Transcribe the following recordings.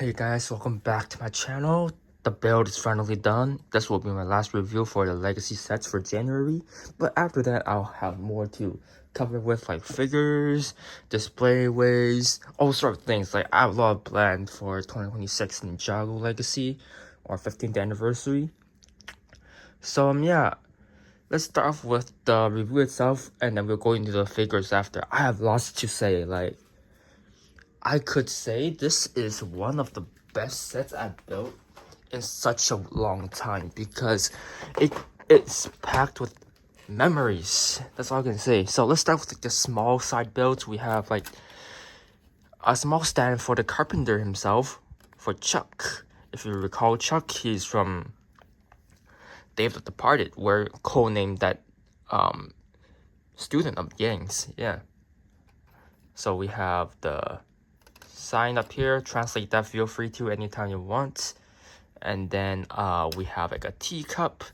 Hey guys, welcome back to my channel. The build is finally done. This will be my last review for the legacy sets for January, but after that I'll have more to cover with like figures, display ways, all sort of things. Like I have a lot planned for 2026 Ninjago legacy or 15th anniversary. So yeah, let's start off with the review itself and then we'll go into the figures after. I have lots to say. Like I could say this is one of the best sets I've built in such a long time because it's packed with memories. That's all I can say. So let's start with like, the small side builds. We have like a small stand for the carpenter himself, for Chuck. If you recall Chuck, he's from Dave the Departed, where Cole named that student of Yang's. Yeah. So we have the sign up here. Translate that, feel free to anytime you want. And then we have like a teacup,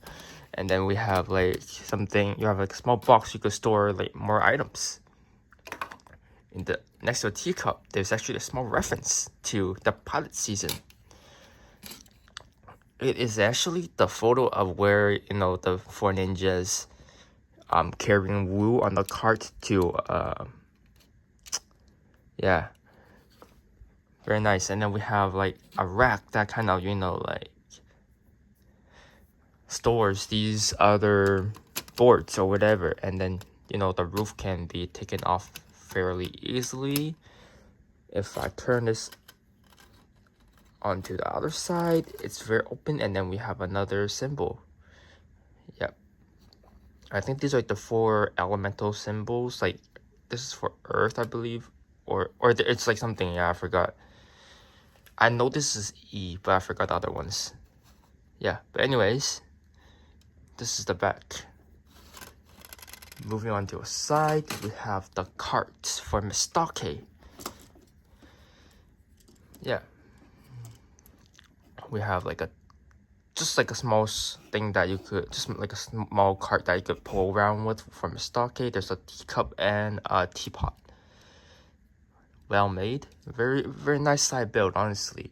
and then we have like something, you have like a small box you could store like more items. In the next to a teacup, there's actually a small reference to the pilot season. It is actually the photo of where, you know, the four ninjas carrying Wu on the cart to yeah, very nice. And then we have like a rack that kind of, you know, like stores these other boards or whatever, and then, you know, the roof can be taken off fairly easily. If I turn this onto the other side, it's very open, and then we have another symbol. Yep, I think these are like the four elemental symbols. Like this is for earth, I believe, or it's like something, yeah, I forgot. I know this is E, but I forgot the other ones. Yeah, but anyways, this is the back. Moving on to a side, we have the cart for Mistake. Yeah. We have like just like a small thing that you could, just like a small cart that you could pull around with for Mistake. There's a teacup and a teapot. Well made. Very, very nice side build, honestly.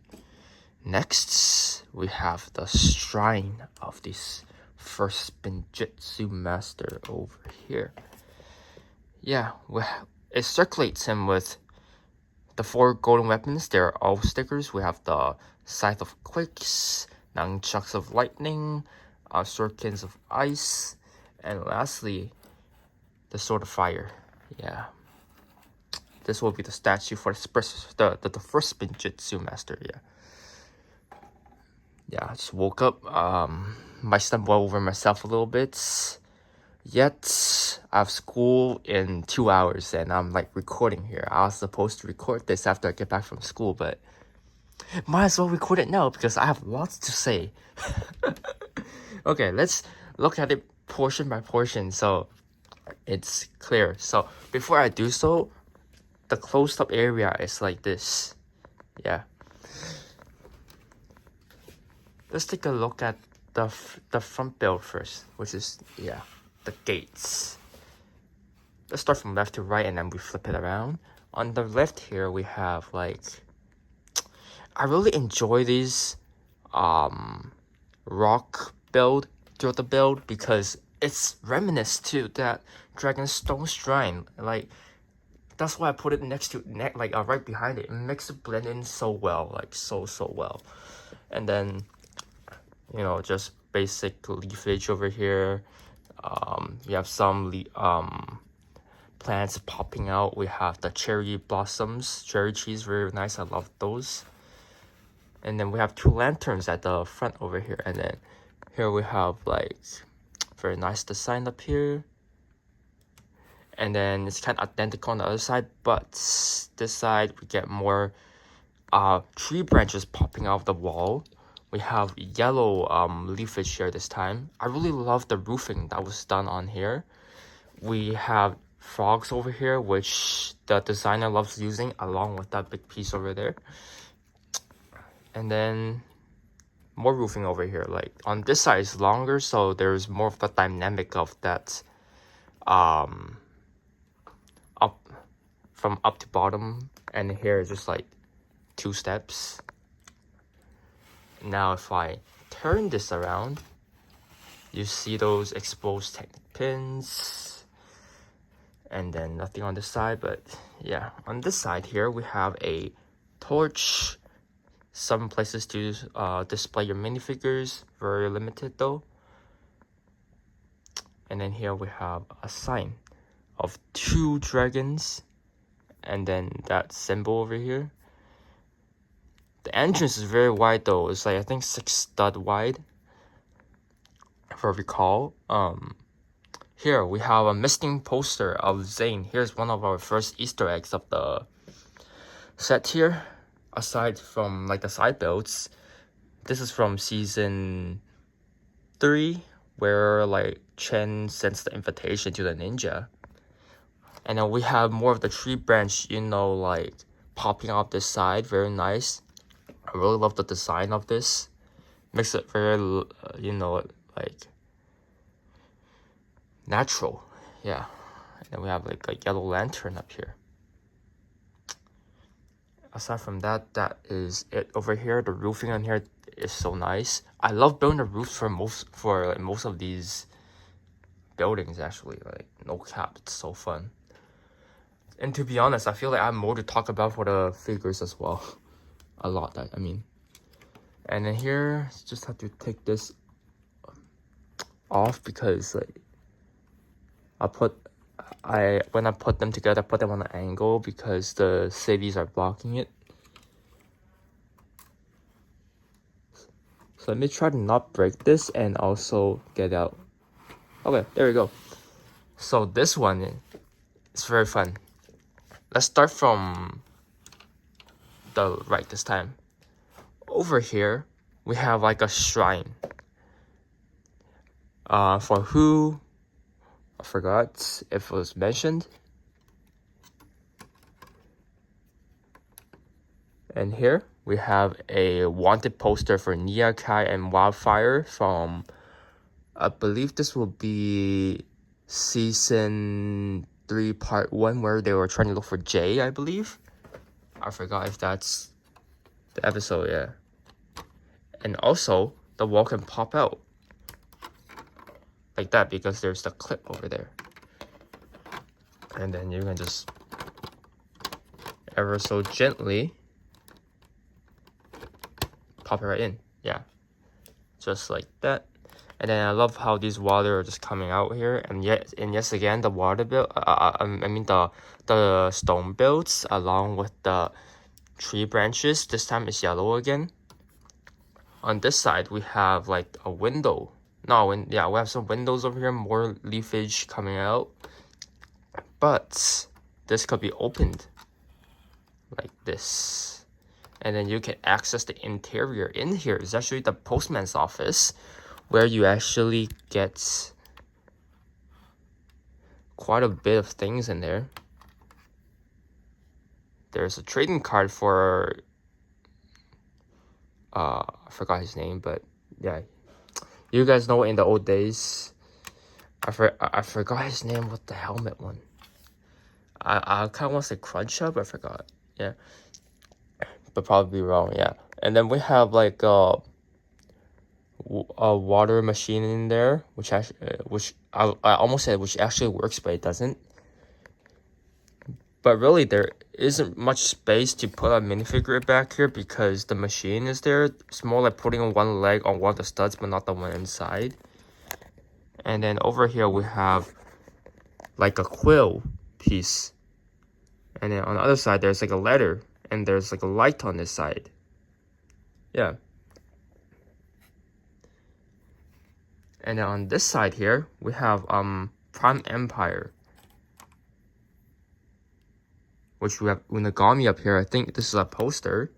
Next, we have the shrine of this first Spinjitzu master over here. Yeah, it circulates him with the four golden weapons. They're all stickers. We have the Scythe of Quakes, Nunchucks of Lightning, Swordkins of Ice, and lastly, the Sword of Fire. Yeah. This will be the statue for the first Spinjitzu master, yeah. Yeah, I just woke up. Might stumble over myself a little bit. Yet, I have school in 2 hours and I'm like recording here. I was supposed to record this after I get back from school, but might as well record it now because I have lots to say. Okay, let's look at it portion by portion so it's clear. So before I do so, the closed up area is like this. Yeah. Let's take a look at the front build first, which is, yeah, the gates. Let's start from left to right and then we flip it around. On the left here, we have like, I really enjoy these rock build throughout the build because it's reminiscent to that Dragonstone Shrine. Like, that's why I put it next to right behind it. It makes it blend in so well, like so well. And then, you know, just basic leafage over here. You have some plants popping out. We have the cherry blossoms, cherry trees, very nice. I love those. And then we have two lanterns at the front over here. And then here we have like very nice design up here. And then it's kind of identical on the other side, but this side we get more tree branches popping out of the wall. We have yellow leafage here this time. I really love the roofing that was done on here. We have frogs over here, which the designer loves using, along with that big piece over there. And then more roofing over here. Like on this side is longer, so there's more of the dynamic of that up from up to bottom, and here is just like 2 steps. Now if I turn this around, you see those exposed Technic pins, and then nothing on this side. But yeah, on this side here we have a torch, some places to display your minifigures, very limited though. And then here we have a sign of 2 dragons, and then that symbol over here. The entrance is very wide though. It's like I think 6 stud wide, if I recall. Here we have a missing poster of Zane. Here's one of our first Easter eggs of the set here. Aside from like the side builds, this is from season 3, where like Chen sends the invitation to the ninja. And then we have more of the tree branch, you know, like popping off this side. Very nice. I really love the design of this. Makes it very, you know, like natural. Yeah. And then we have like a yellow lantern up here. Aside from that, that is it over here. The roofing on here is so nice. I love building the roofs for most of these buildings actually. Like no cap, it's so fun. And to be honest, I feel like I have more to talk about for the figures as well. A lot, I mean. And then here, just have to take this off because like when I put them together, I put them on an angle because the civvies are blocking it. So let me try to not break this and also get out. Okay, there we go. So this one is very fun. Let's start from the right this time. Over here, we have like a shrine. For who? I forgot if it was mentioned. And here we have a wanted poster for Ninjago and Wildfire from, I believe this will be season 3 part 1, where they were trying to look for Jay, I believe. I forgot if that's the episode, yeah. And also the wall can pop out like that because there's the clip over there. And then you can just ever so gently pop it right in. Yeah, just like that. And then I love how these water are just coming out here. And yes again, the water build, the stone builds along with the tree branches, this time is yellow again. On this side we have like a window. We have some windows over here, more leafage coming out. But this could be opened like this. And then you can access the interior. In here is actually the postman's office, where you actually get quite a bit of things in there. There's a trading card for I forgot his name, but yeah, you guys know in the old days, I forgot his name with the helmet one. I kind of want to say Crunch Up, I forgot. Yeah, but probably wrong. Yeah. And then we have like a water machine in there, which I almost said which actually works, but it doesn't. But really, there isn't much space to put a minifigure back here because the machine is there. It's more like putting one leg on one of the studs, but not the one inside. And then over here we have like a quill piece. And then on the other side, there's like a letter, and there's like a light on this side. Yeah. And then on this side here, we have Prime Empire, which we have Unagami up here. I think this is a poster.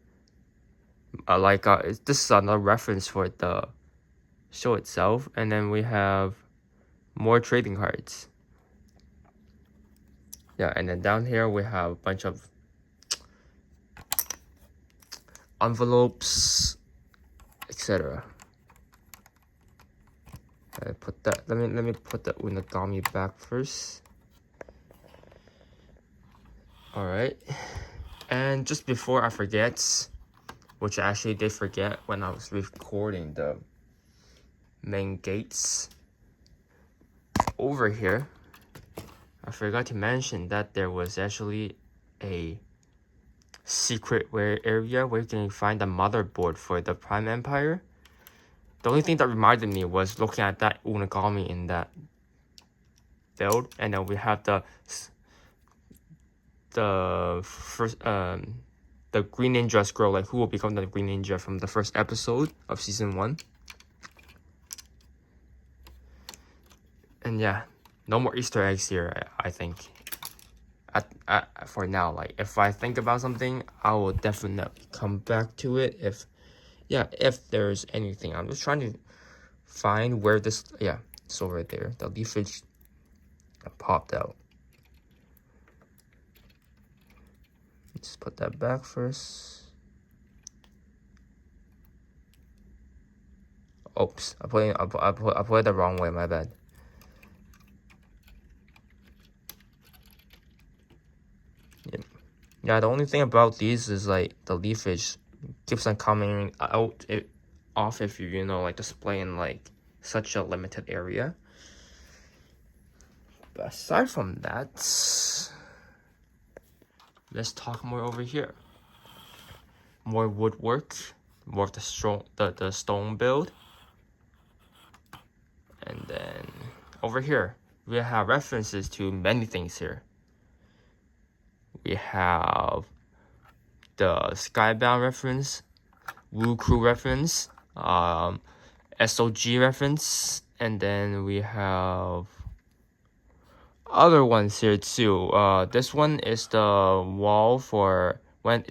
This is another reference for the show itself. And then we have more trading cards. Yeah, and then down here we have a bunch of envelopes, etc. I put that. Let me put the Unagami back first. All right, and just before I forget, which I actually did forget when I was recording the main gates. Over here, I forgot to mention that there was actually a secret area where you can find the motherboard for the Prime Empire. The only thing that reminded me was looking at that Unagami in that build, and then we have the first the Green Ninja scroll, like who will become the Green Ninja from the first episode of season 1. And yeah, no more Easter eggs here, I think. For now, like if I think about something, I will definitely come back to it. If there's anything, I'm just trying to find where this. Yeah, it's over there. The leafage popped out. Let's put that back first. Oops, I put it the wrong way. My bad. Yeah, the only thing about these is like the leafage keeps on coming off if you know, like display in like such a limited area. But aside from that, let's talk more over here. More woodwork, more of the stone build. And then over here, we have references to many things here. We have the Skybound reference, Woo Crew reference, SOG reference, and then we have other ones here too. This one is the wall for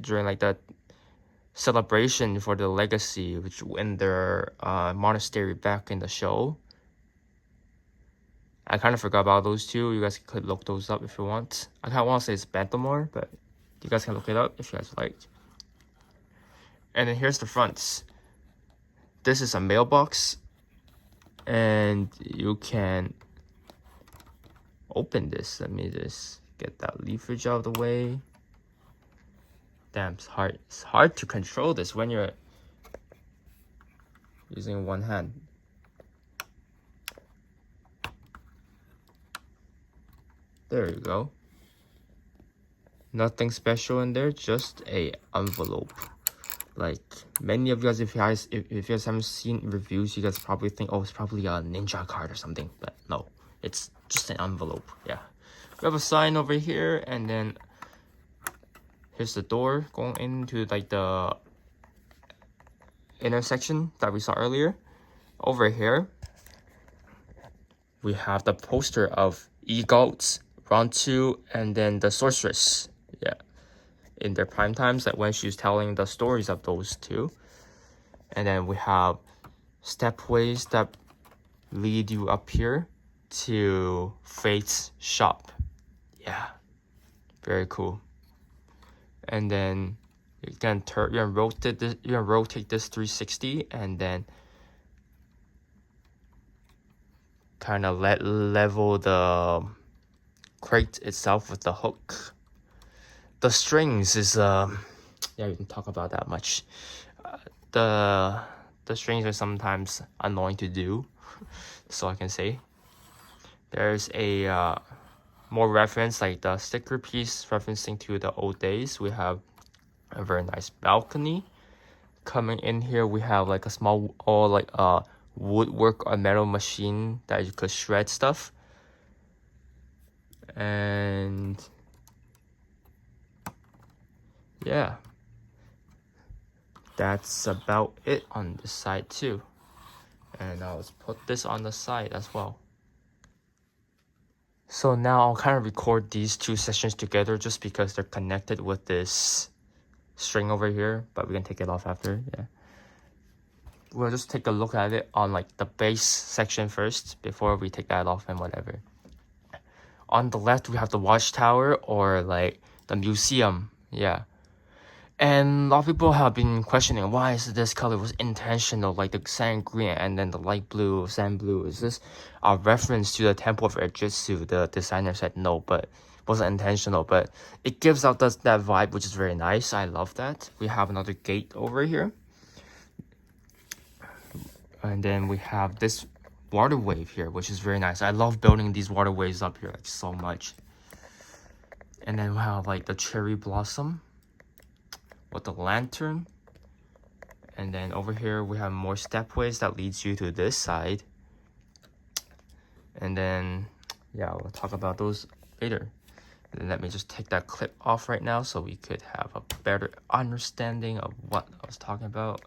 during like the celebration for the legacy, which in their monastery back in the show. I kind of forgot about those two. You guys could look those up if you want. I kind of want to say it's Bantamore, but you guys can look it up if you guys like. And then here's the fronts. This is a mailbox, and you can open this. Let me just get that leafage out of the way. Damn, it's hard. It's hard to control this when you're using one hand. There you go. Nothing special in there, just a envelope. Like many of you guys, if you guys haven't seen reviews, you guys probably think, oh, it's probably a ninja card or something. But no, it's just an envelope. Yeah. We have a sign over here, and then here's the door going into like the intersection that we saw earlier. Over here, we have the poster of E-Goats, Round 2, and then the Sorceress. Yeah. In their prime times, like when she's telling the stories of those two. And then we have stepways that lead you up here to Fate's shop. Yeah. Very cool. And then you can rotate this 360 and then kind of level the crate itself with the hook. The strings is yeah, we didn't talk about that much. The strings are sometimes annoying to do, so I can say. There's a more reference, like the sticker piece referencing to the old days. We have a very nice balcony. Coming in here, we have like a small woodwork or metal machine that you could shred stuff. And yeah, that's about it on this side too. And I'll put this on the side as well. So now I'll kind of record these two sessions together just because they're connected with this string over here, but we can take it off after. Yeah, we'll just take a look at it on like the base section first before we take that off and whatever. On the left, we have the watchtower or like the museum. Yeah. And a lot of people have been questioning why is this color was intentional, like the sand green and then the light blue, sand blue. Is this a reference to the Temple of Ejitsu? The designer said no, but wasn't intentional, but it gives out that vibe, which is very nice. I love that. We have another gate over here. And then we have this water wave here, which is very nice. I love building these water waves up here like so much. And then we have like the cherry blossom with the lantern. And then over here we have more stepways that leads you to this side. And then yeah, we'll talk about those later. And then let me just take that clip off right now so we could have a better understanding of what I was talking about.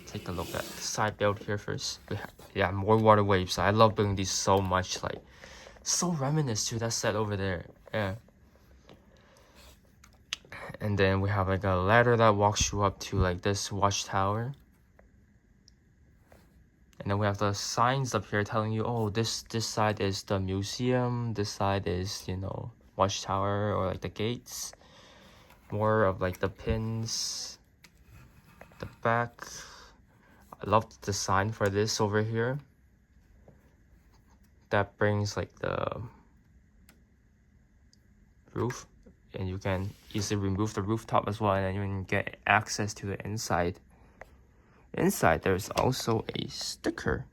Take a look at the side build here first. We have, yeah, more water waves. I love building these so much, like so reminiscent to that set over there. Yeah. And then we have like a ladder that walks you up to like this watchtower. And then we have the signs up here telling you, oh, this side is the museum, this side is, you know, watchtower or like the gates. More of like the pins, the back. I love the design for this over here. That brings like the roof, and you can easily remove the rooftop as well, and then you can get access to the inside. Inside there's also a sticker.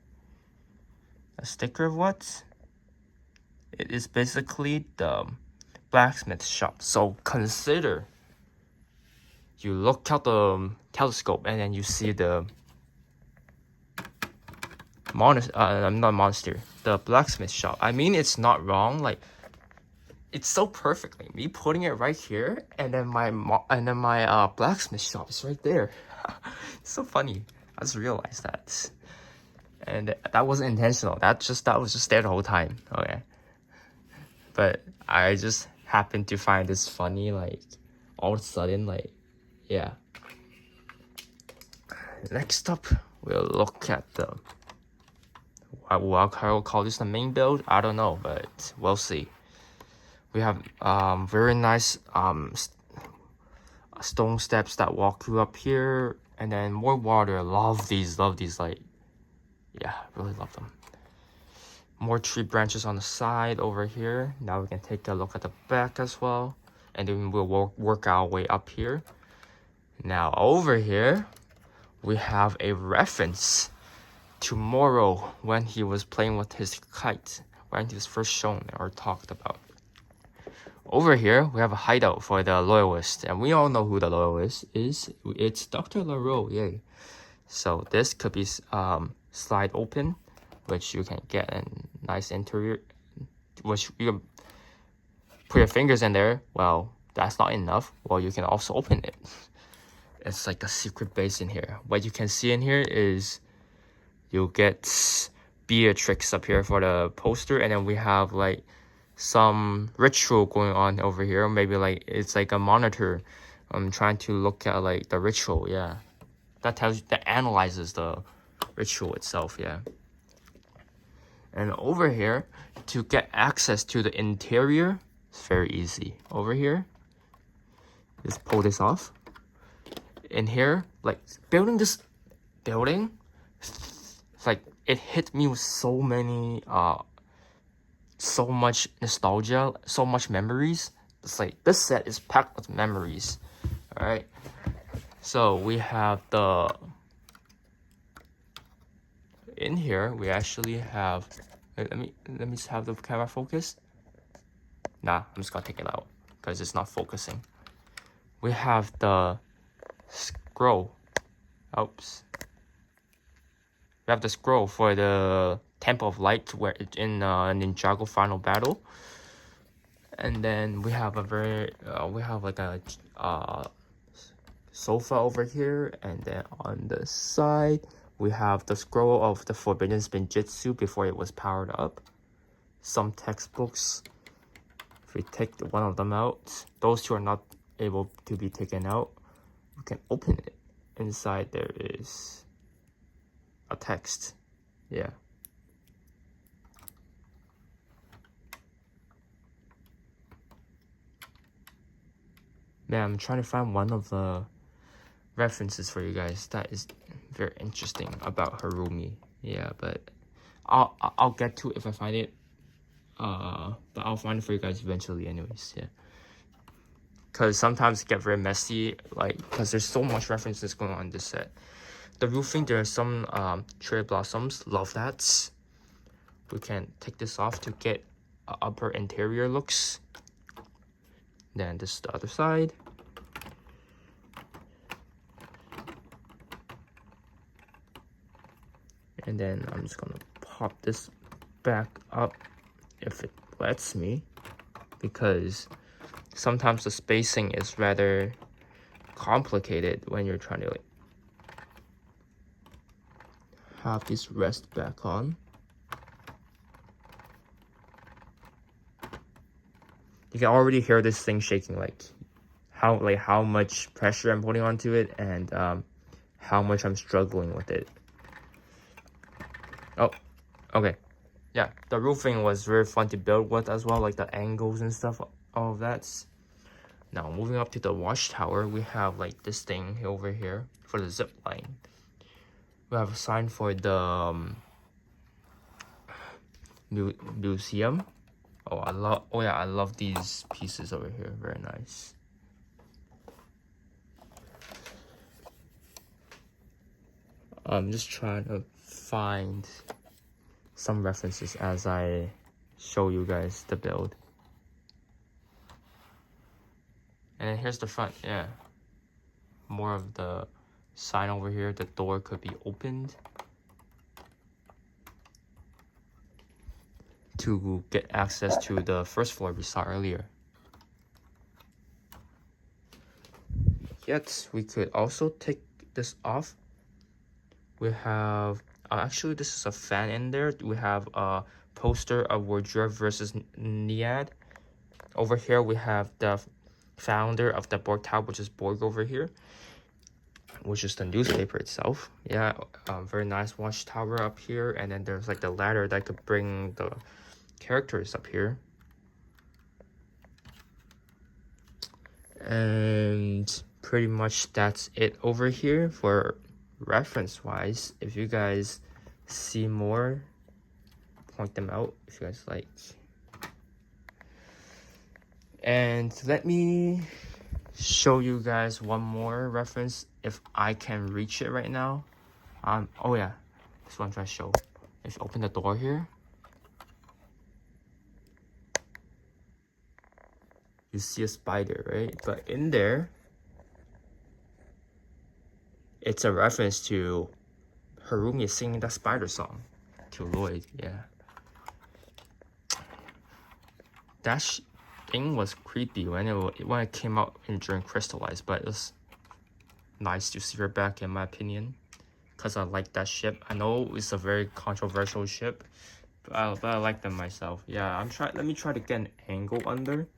A sticker of what? It is basically the blacksmith shop. So consider you look out the telescope and then you see the not monster, the blacksmith shop. I mean, it's not wrong. Like, it's so perfectly me putting it right here, and then my blacksmith shop is right there. It's so funny. I just realized that, and that wasn't intentional. That was just there the whole time. Okay, but I just happened to find this funny, like all of a sudden, like, yeah. Next up, we'll look at the. I'll call this the main build. I don't know, but we'll see. We have very nice stone steps that walk you up here, and then more water. Love these, like, yeah, really love them. More tree branches on the side over here. Now we can take a look at the back as well, and then we'll work our way up here. Now over here, we have a reference to Moro when he was playing with his kite, when he was first shown or talked about. Over here, we have a hideout for the loyalist, and we all know who the loyalist is. It's Dr. LaRoe, yay. So this could be slide open, which you can get a nice interior, which you can put your fingers in there. Well, that's not enough. Well, you can also open it. It's like a secret base in here. What you can see in here is you'll get Beatrix up here for the poster, and then we have like some ritual going on over here. Maybe like it's like a monitor. I'm trying to look at like the ritual. Yeah, that analyzes the ritual itself. Yeah. And over here, to get access to the interior, it's very easy. Over here, just pull this off. In here, like building this building, it's like it hit me with so many so much nostalgia, so much memories. It's like this set is packed with memories. All right, so we have the in here we actually have let me just have the camera focus. Nah, I'm just gonna take it out because it's not focusing. We have the scroll. Oops. We have the scroll for the Temple of Light, where it's in Ninjago Final Battle. And then we have like a sofa over here, and then on the side we have the scroll of the Forbidden Spinjitzu before it was powered up. Some textbooks. If we take one of them out, those two are not able to be taken out. We can open it. Inside there is a text. Yeah. Man, I'm trying to find one of the references for you guys that is very interesting about Harumi. Yeah, but I'll get to it if I find it. But I'll find it for you guys eventually anyways, yeah. Because sometimes it get very messy, like, because there's so much references going on in this set. The roofing, there are some cherry blossoms, love that. We can take this off to get upper interior looks. Then this is the other side. And then I'm just gonna pop this back up if it lets me, because sometimes the spacing is rather complicated when you're trying to like have this rest back on. You can already hear this thing shaking, like how much pressure I'm putting onto it, and how much I'm struggling with it. Oh, okay. Yeah, the roofing was very fun to build with as well, like the angles and stuff, all of that. Now, moving up to the watchtower, we have like this thing over here for the zip line. We have a sign for the museum. Oh yeah, I love these pieces over here. Very nice. I'm just trying to find some references as I show you guys the build. And then here's the front, yeah. More of the sign over here. The door could be opened to get access to the first floor we saw earlier. Yet we could also take this off. We have actually this is a fan in there. We have a poster of Wardrobe versus Niad. Over here we have the founder of the Borg Tower, which is Borg over here, which is the newspaper itself. Yeah, very nice watchtower up here, and then there's like the ladder that could bring the characters up here. And pretty much that's it over here for reference wise. If you guys see more, point them out if you guys like. And let me show you guys one more reference if I can reach it right now. Oh yeah, this one I'm trying to show. If you open the door here, you see a spider, right? But in there, it's a reference to Harumi singing the spider song to Lloyd, yeah. That thing was creepy when it came out during Crystallized, but it was nice to see her back in my opinion, because I like that ship. I know it's a very controversial ship, but I like them myself. Yeah, let me try to get an angle under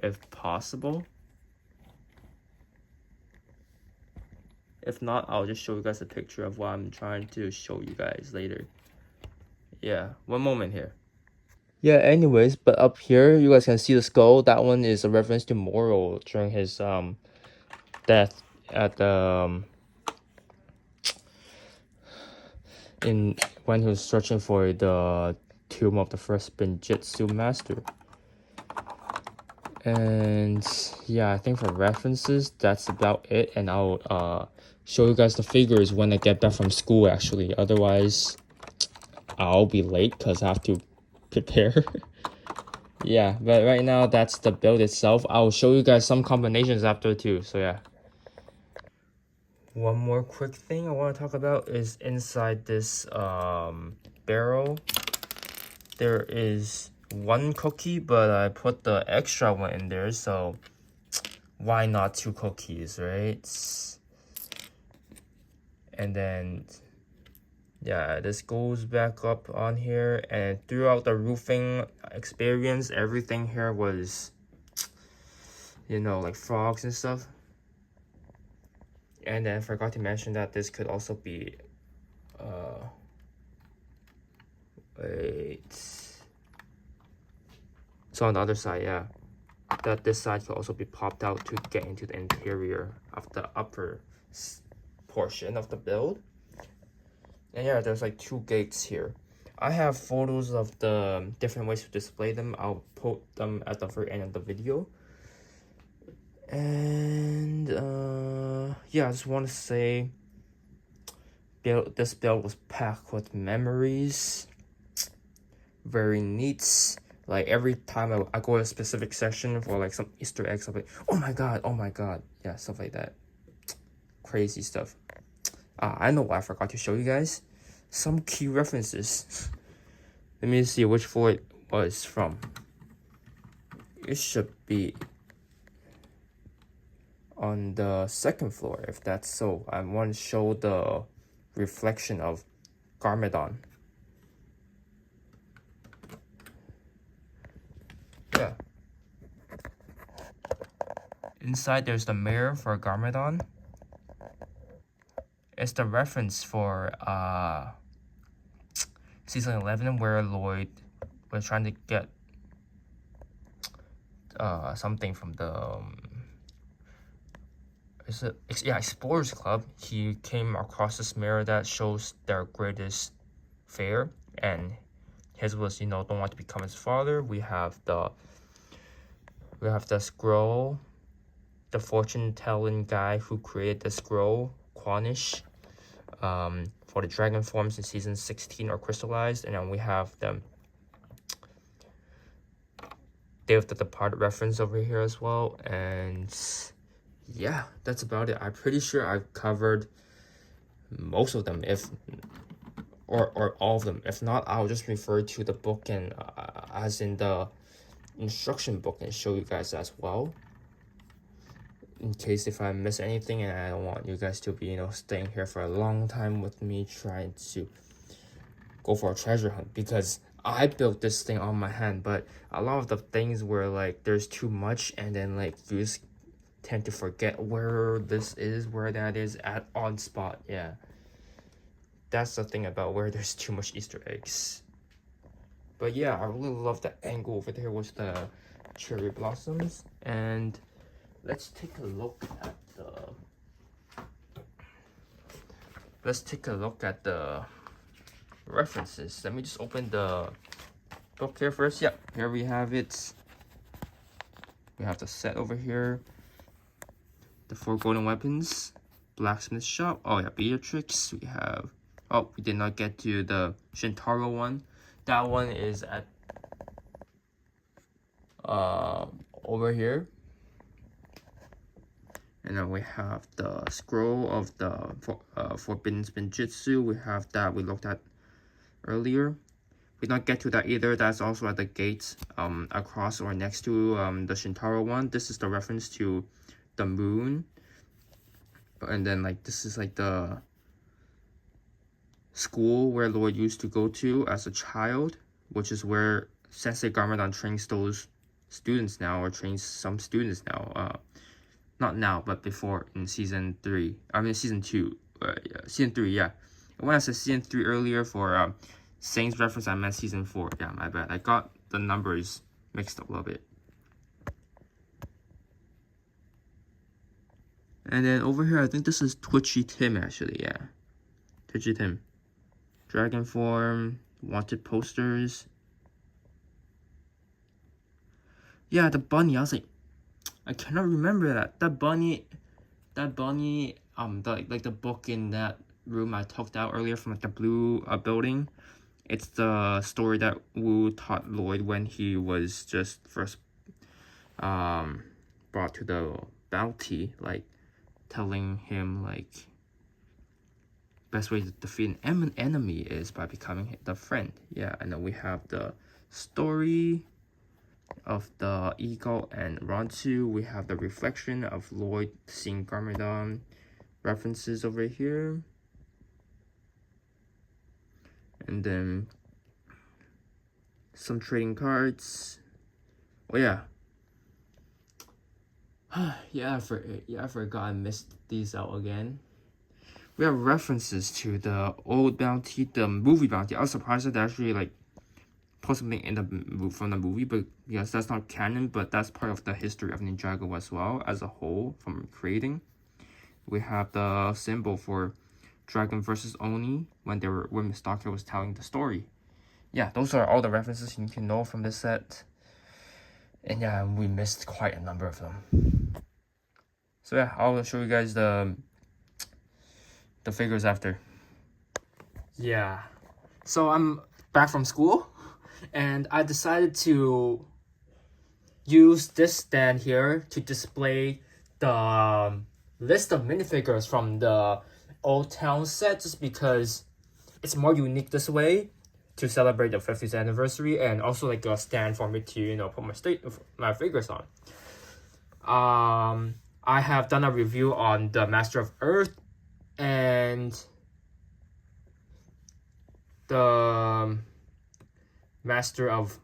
if possible. If not, I'll just show you guys a picture of what I'm trying to show you guys later. Yeah, one moment here. Yeah, anyways, but up here you guys can see the skull. That one is a reference to Moro during his death at the when he was searching for the tomb of the first Benjitsu master. And yeah, I think for references that's about it, and I'll show you guys the figures when I get back from school actually. Otherwise I'll be late because I have to prepare. Yeah, but right now that's the build itself. I'll show you guys some combinations after too, so yeah. One more quick thing I want to talk about is inside this barrel there is one cookie, but I put the extra one in there, so why not 2 cookies, right? And then yeah, this goes back up on here, and throughout the roofing experience, everything here was, you know, like frogs and stuff. And then I forgot to mention that this could also be wait, so on the other side, yeah, that this side could also be popped out to get into the interior of the upper portion of the build. And yeah, there's like 2 gates here. I have photos of the different ways to display them. I'll put them at the very end of the video. And yeah, I just want to say this build was packed with memories. Very neat. Like every time I go to a specific section for like some Easter eggs, I'm like, oh my god, yeah, stuff like that. Crazy stuff. I know what I forgot to show you guys. Some key references. Let me see which floor it was from. It should be on the second floor, if that's so. I want to show the reflection of Garmadon. Yeah. Inside there's the mirror for Garmadon. It's the reference for season 11 where Lloyd was trying to get something from the Explorers Club. He came across this mirror that shows their greatest fear, and his was, you know, don't want to become his father. We have the scroll, the fortune telling guy who created the scroll, Quanish. For the dragon forms in season 16 are crystallized, and then we have the Day of the Departed reference over here as well. And yeah, that's about it. I'm pretty sure I've covered most of them, or all of them. If not, I'll just refer to the book and as in the instruction book and show you guys as well, in case if I miss anything, and I don't want you guys to be, you know, staying here for a long time with me trying to go for a treasure hunt, because I built this thing on my hand, but a lot of the things were like there's too much, and then like you just tend to forget where this is, where that is at on spot. Yeah, that's the thing about where there's too much Easter eggs. But yeah, I really love the angle over there with the cherry blossoms. And let's take a look at the references. Let me just open the book here first. Yep, here we have it. We have the set over here. The 4 golden weapons, blacksmith shop. Oh yeah, Beatrix. We have, oh, we did not get to the Shintaro one. That one is at over here. And then we have the scroll of the forbidden spinjitzu. We have that we looked at earlier. We don't get to that either. That's also at the gate across or next to the Shintaro one. This is the reference to the moon. And then like this is like the school where Lloyd used to go to as a child, which is where Sensei Garmadon trains those students now, or trains some students now. Not now, but before in season 3. I mean season 2. Season 3, yeah. When I said season 3 earlier for Saints reference, I meant season 4. Yeah, my bad. I got the numbers mixed up a little bit. And then over here, I think this is Twitchy Tim, actually, yeah. Twitchy Tim. Dragon form, wanted posters. Yeah, the bunny, I was like, I cannot remember that. That bunny, the book in that room I talked out earlier from like the blue building. It's the story that Wu taught Lloyd when he was just first brought to the bounty, like telling him like best way to defeat an enemy is by becoming the friend. Yeah, and then we have the story of the eagle and Ronsu. We have the reflection of Lloyd seeing Garmadon references over here. And then some trading cards. Oh yeah. I forgot I missed these out again. We have references to the old bounty, the movie bounty. I was surprised that they actually like put something in from the movie, but yes, that's not canon, but that's part of the history of Ninjago as well as a whole from creating. We have the symbol for Dragon versus Oni when Miss Stalker was telling the story. yeah, those are all the references you need to know from this set. And yeah, we missed quite a number of them. So yeah, I'll show you guys the figures after. Yeah, so I'm back from school, and I decided to use this stand here to display the list of minifigures from the Old Town set, just because it's more unique this way to celebrate the 50th anniversary, and also like a stand for me to, you know, put my figures on. I have done a review on the Master of Earth and the Master of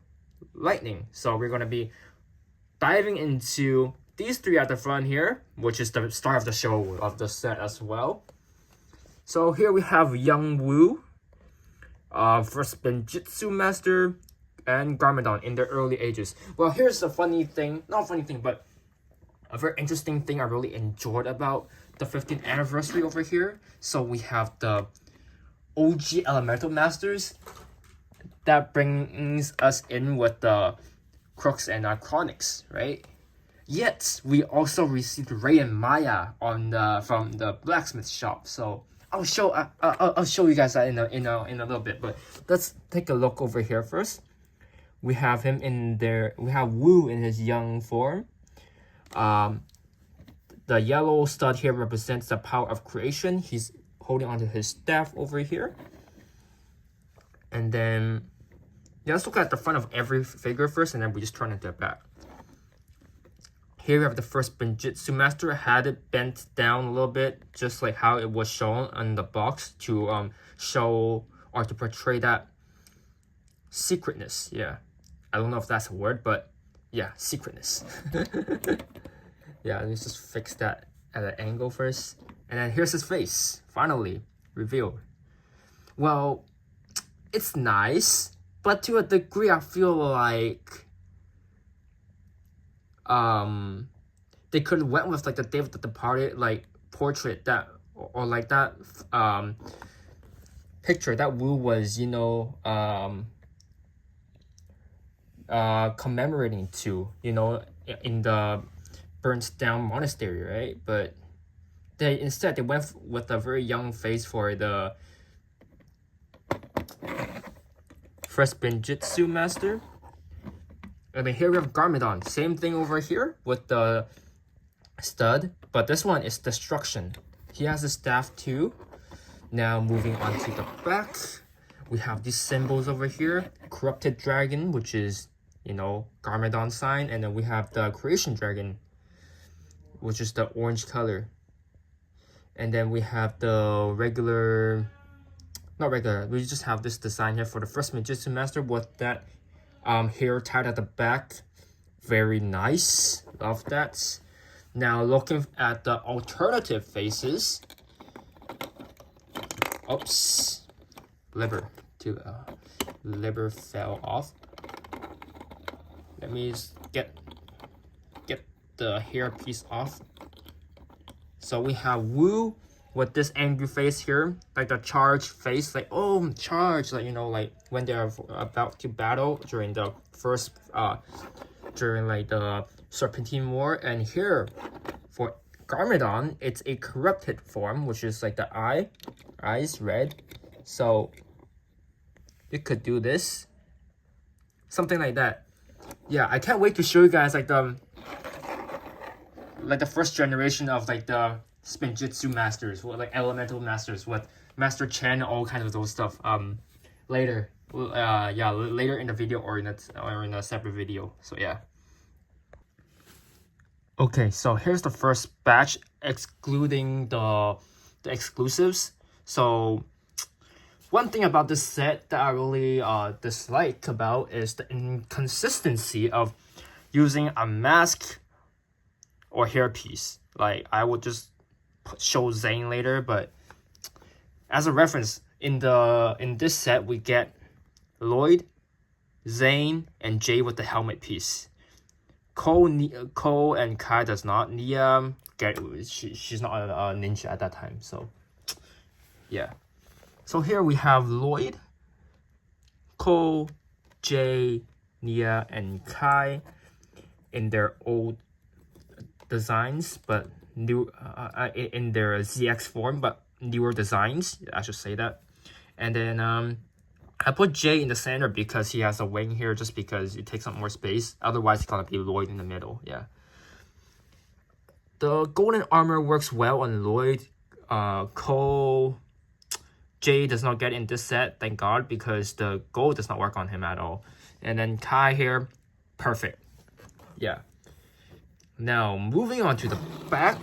Lightning. So we're gonna be diving into these three at the front here, which is the star of the show of the set as well. So here we have Young Woo, first Benjitsu Master, and Garmadon in their early ages. Well, here's a funny thing, not a funny thing, but a very interesting thing I really enjoyed about the 15th anniversary over here. So we have the OG Elemental Masters. That brings us in with the Crooks and Chronics, right? Yet we also received Ray and Maya on from the blacksmith shop. So I'll show you guys that in a little bit. But let's take a look over here first. We have him in there. We have Wu in his young form. The yellow stud here represents the power of creation. He's holding onto his staff over here. And then, yeah, let's look at the front of every figure first, and then we just turn it to the back. Here we have the first Benjitsu Master. Had it bent down a little bit, just like how it was shown on the box, to show or to portray that secretness. Yeah, I don't know if that's a word, but yeah, secretness. Yeah, let's just fix that at an angle first. And then here's his face, finally revealed. Well, it's nice, but to a degree I feel like they could have went with like the David the Departed like portrait that, or like that picture that Wu was, you know, commemorating to, you know, in the burnt down monastery, right? But they instead went with a very young face for the first Benjitsu Master. And then here we have Garmadon. Same thing over here with the stud, but this one is destruction. He has a staff too. Now moving on to the back, we have these symbols over here. Corrupted Dragon, which is, you know, Garmadon sign, and then we have the Creation Dragon, which is the orange color. And then we have the regular, not regular, we just have this design here for the first Benjitsu Master with that hair tied at the back. Very nice, love that. Now looking at the alternative faces. Oops, liver fell off. Let me get the hair piece off. So we have Wu with this angry face here, like the charge face, like, oh, charge, like, you know, like when they're about to battle during the first during like the Serpentine War. And here for Garmadon, it's a corrupted form, which is like the eyes red. So you could do this, something like that. Yeah, I can't wait to show you guys like the first generation of like the Spinjitzu Masters, or like Elemental Masters with Master Chen, all kinds of those stuff. Later, yeah, later in the video, or in a separate video. So yeah. Okay, so here's the first batch, excluding the exclusives. So one thing about this set that I really dislike about is the inconsistency of using a mask or hairpiece. Like, I would just show Zane later, but as a reference, in this set we get Lloyd, Zane, and Jay with the helmet piece. Cole and Kai does not. Nia, she's not a ninja at that time, so yeah. So here we have Lloyd, Cole, Jay, Nia, and Kai in their old designs, but new in their ZX form, but newer designs. I should say that. And then I put Jay in the center because he has a wing here, just because it takes up more space. Otherwise, it's gonna be Lloyd in the middle. Yeah. The golden armor works well on Lloyd. Cole, Jay does not get in this set, thank God, because the gold does not work on him at all. And then Kai here, perfect. Yeah. Now, moving on to the back.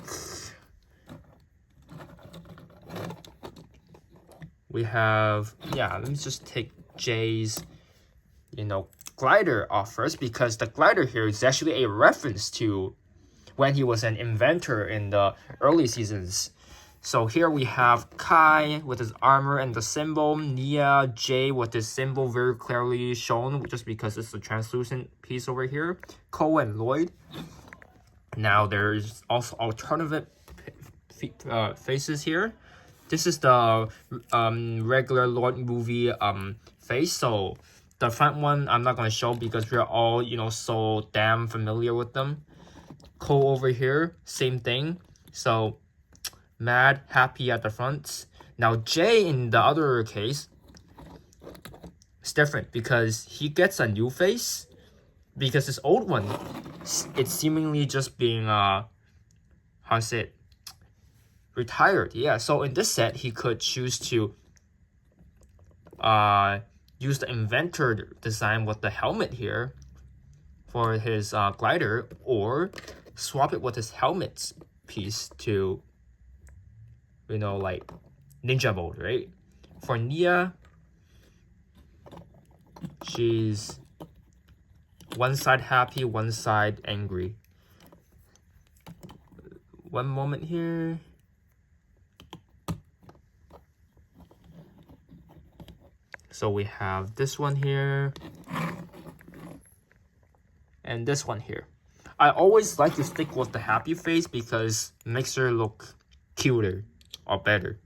We have, let me just take Jay's, glider off first, because the glider here is actually a reference to when he was an inventor in the early seasons. So here we have Kai with his armor and the symbol, Nia, Jay with his symbol very clearly shown, just because it's a translucent piece over here, Cole and Lloyd. Now there's also alternative faces here. This is the regular Lloyd movie face. So the front one I'm not gonna show because we're all so damn familiar with them. Cole over here, same thing. So mad, happy at the front. Now Jay in the other case, it's different because he gets a new face, because his old one, it's seemingly just being retired. Yeah, so in this set he could choose to use the inventor design with the helmet here for his glider, or swap it with his helmet piece to like ninja mode, right? For Nia, she's one side happy, one side angry. One moment here. So we have this one here and this one here. I always like to stick with the happy face because it makes her look cuter or better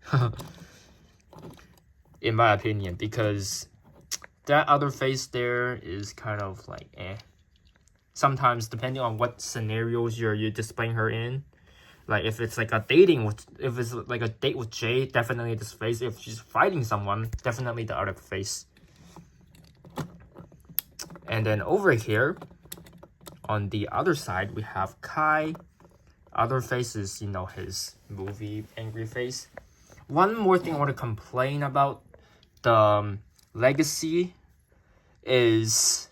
in my opinion, because that other face there is kind of like sometimes depending on what scenarios you're displaying her in. Like if it's like a if it's like a date with Jay, definitely this face. If she's fighting someone, definitely the other face. And then over here on the other side we have Kai. Other face is his movie angry face. One more thing I want to complain about the legacy is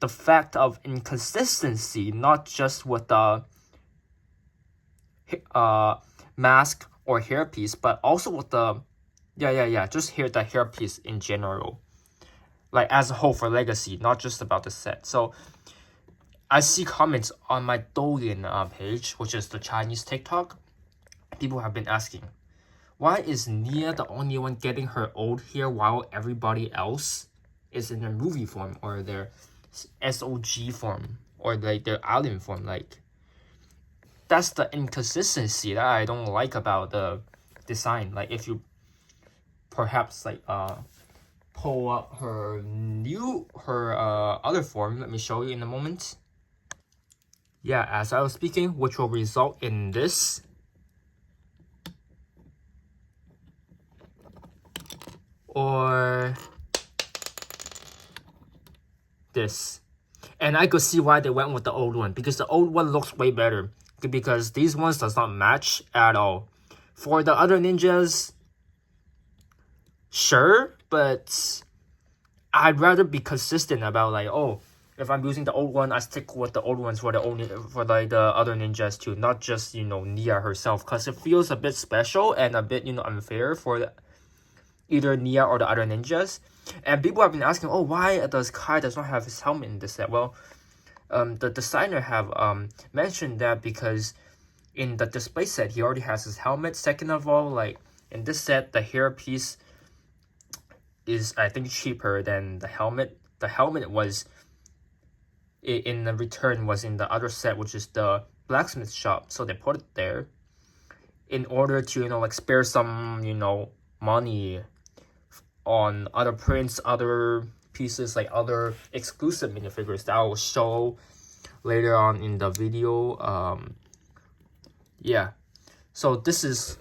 the fact of inconsistency, not just with the mask or hairpiece, but also with the just the hairpiece in general, like as a whole for legacy, not just about the set. So I see comments on my Douyin page, which is the Chinese TikTok. People have been asking, why is Nia the only one getting her old hair while everybody else is in their movie form or their SOG form or like their alien form? Like, that's the inconsistency that I don't like about the design. Like if you perhaps like pull up her other form, let me show you in a moment. Yeah, as I was speaking, which will result in this. Or this. And I could see why they went with the old one, because the old one looks way better, because these ones does not match at all. For the other ninjas, sure, but I'd rather be consistent about like, oh, if I'm using the old one, I stick with the old ones for the other ninjas too, not just Nia herself, because it feels a bit special and a bit unfair for either Nia or the other ninjas. And people have been asking, oh, why does Kai does not have his helmet in this set? Well, the designer have mentioned that because in the display set he already has his helmet. Second of all, like in this set, the hair piece is I think cheaper than the helmet. The helmet was in the return was in the other set, which is the blacksmith shop, so they put it there in order to like spare some money on other prints, other pieces, like other exclusive minifigures that I will show later on in the video. Yeah, so this is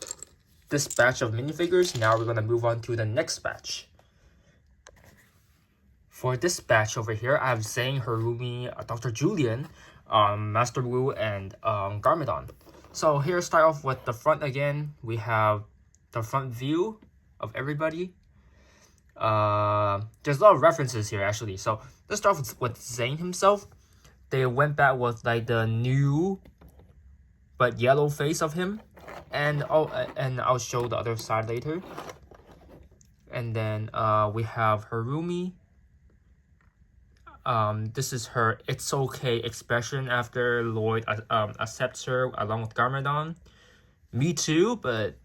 this batch of minifigures. Now we're gonna move on to the next batch. For this batch over here, I have Zane, Harumi, Dr. Julian, Master Wu, and Garmadon. So here, start off with the front again. We have the front view of everybody. There's a lot of references here actually. So let's start with Zane himself. They went back with like the new but yellow face of him, and I'll show the other side later. And then we have Harumi. This is her "it's okay" expression after Lloyd accepts her along with Garmadon. Me too, but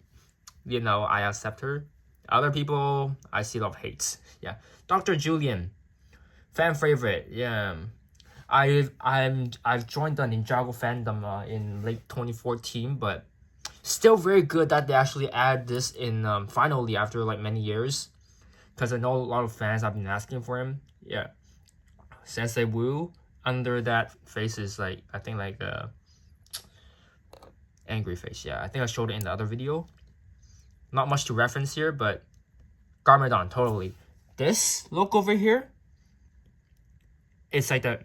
you know, I accept her. Other people, I see a lot of hates. Yeah, Dr. Julian, fan favorite. Yeah, I've joined the Ninjago fandom in late 2014, but still very good that they actually add this in finally after like many years, because I know a lot of fans have been asking for him. Yeah, Sensei Wu under that face is like, I think like angry face. Yeah, I think I showed it in the other video. Not much to reference here, but Garmadon, totally. This look over here, it's like the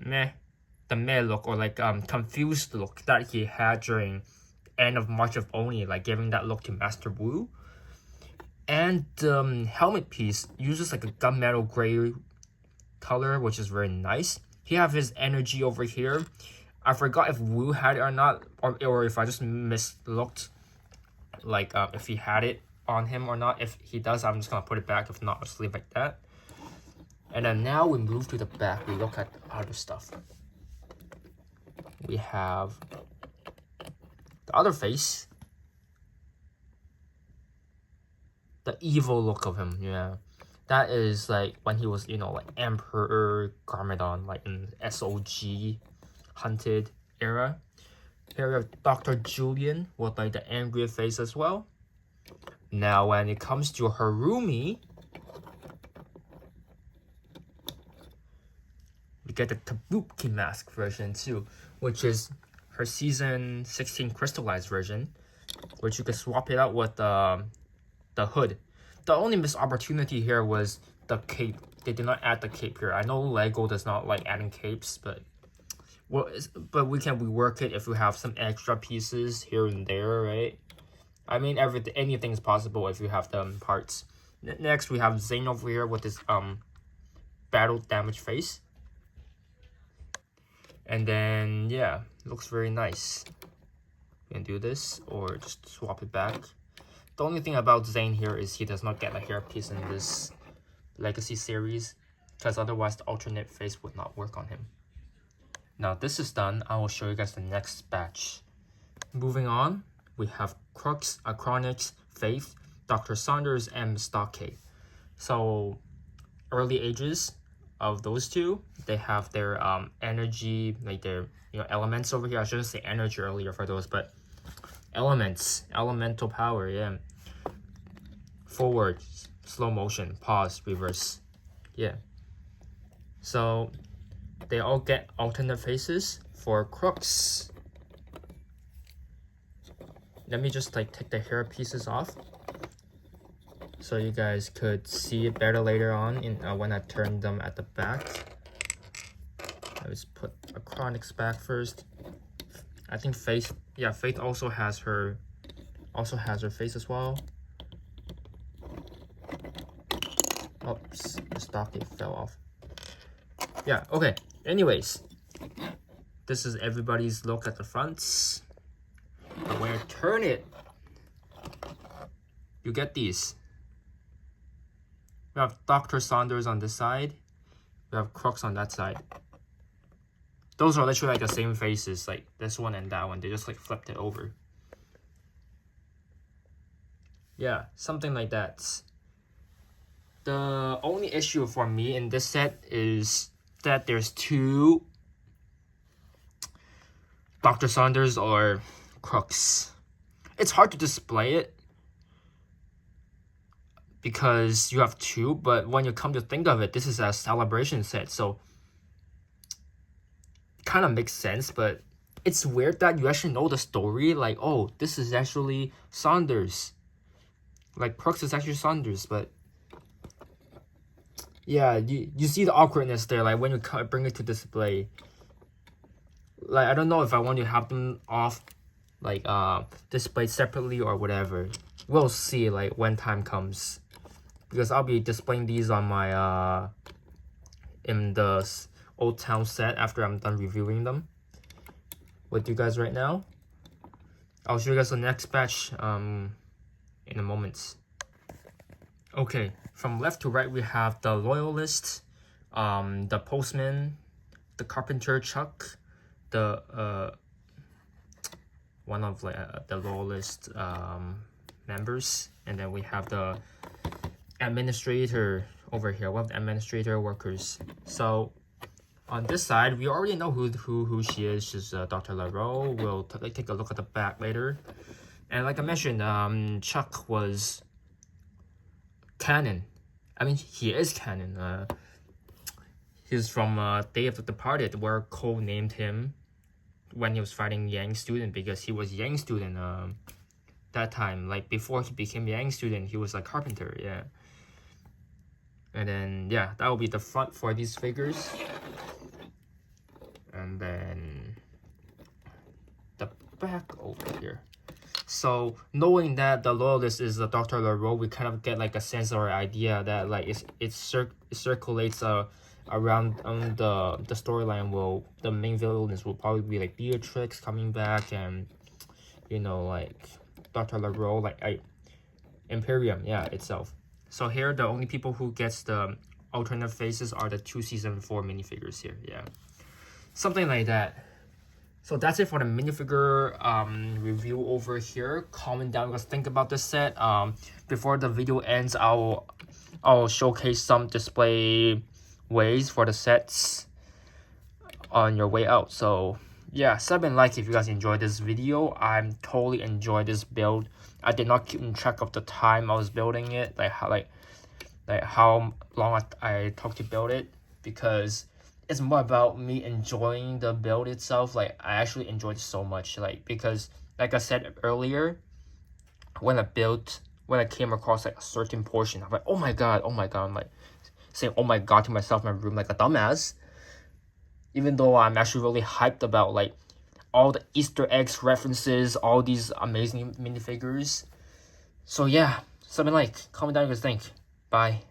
meh look, or like confused look that he had during end of March of Oni, like giving that look to Master Wu. And the helmet piece uses like a gunmetal gray color, which is very nice. He have his energy over here. I forgot if Wu had it or not, or if I just mislooked, like if he had it on him or not. If he does, I'm just gonna put it back. If not, I'll just leave it like that. And then now we move to the back. We look at other stuff. We have the other face, the evil look of him. Yeah, that is like when he was, you know, like Emperor Garmadon, like in SOG Hunted era. Here we have Dr. Julian with like the angry face as well. Now when it comes to Harumi, we get the Kabuki mask version too, which is her season 16 crystallized version, which you can swap it out with the hood. The only missed opportunity here was the cape. They did not add the cape here. I know Lego does not like adding capes, but we can rework it if we have some extra pieces here and there, right? I mean, anything is possible if you have the parts. Next, we have Zane over here with this battle damage face. And then, yeah, looks very nice. You can do this or just swap it back. The only thing about Zane here is he does not get a hairpiece in this Legacy series, because otherwise the alternate face would not work on him. Now this is done, I will show you guys the next batch. Moving on, we have Crux, Acronix, Faith, Dr. Saunders, and Stockade. So, early ages of those two, they have their energy, like their elements over here. I shouldn't say energy earlier for those, but elements, elemental power. Yeah. Forward, slow motion, pause, reverse. Yeah. So they all get alternate faces. For Crux, let me just like take the hair pieces off so you guys could see it better later on in when I turn them at the back. Let's put Acronix back first. I think Faith, yeah, Faith also has her face as well. Oops, the stockade fell off. Yeah, okay. Anyways, this is everybody's look at the fronts. But when I turn it, you get these. We have Dr. Saunders on this side. We have Crux on that side. Those are literally like the same faces, like this one and that one. They just like flipped it over. Yeah, something like that. The only issue for me in this set is that there's two Dr. Saunders or Crux. It's hard to display it, because you have two, but when you come to think of it, this is a celebration set, so kind of makes sense. But it's weird that you actually know the story, like, oh, this is actually Saunders, like Crux is actually Saunders. But yeah, you see the awkwardness there, like when you bring it to display. Like, I don't know if I want to have them off, like displayed separately or whatever. We'll see, like, when time comes, because I'll be displaying these on my in the Old Town set after I'm done reviewing them with you guys right now. I'll show you guys the next batch in a moment. Okay, from left to right we have the Loyalist, the Postman, the Carpenter Chuck, the one of like the Loyalist members, and then we have the administrator over here, one of the administrator workers. So on this side, we already know who she is. She's Dr. LaRoe. We'll take a look at the back later. And like I mentioned, Chuck was canon. I mean, he is canon. He's from Day of the Departed, where Cole named him when he was fighting Yang Student, because he was Yang Student that time. Like, before he became Yang Student, he was a carpenter, yeah. And then, yeah, that will be the front for these figures. And then the back over here. So knowing that the Loyalist is the Dr. LaRoe, we kind of get like a sense or idea that like it circulates around the storyline. Will the main villains will probably be like Beatrix coming back, and you know, like Dr. LaRoe, like Imperium, yeah, itself. So here the only people who gets the alternate faces are the 2 season 4 minifigures here, yeah, something like that. So that's it for the minifigure review over here. Comment down what you think about this set. Before the video ends, I'll showcase some display ways for the sets on your way out. So yeah, sub and like if you guys enjoyed this video. I'm totally enjoyed this build. I did not keep track of the time I was building it, like how long I took to build it, because it's more about me enjoying the build itself. Like, I actually enjoyed it so much, like, because like I said earlier, when I came across like a certain portion, I'm like, oh my god, I'm like saying oh my god to myself in my room like a dumbass, even though I'm actually really hyped about like all the Easter eggs references, all these amazing minifigures. So yeah, something like, comment down what you guys think. Bye.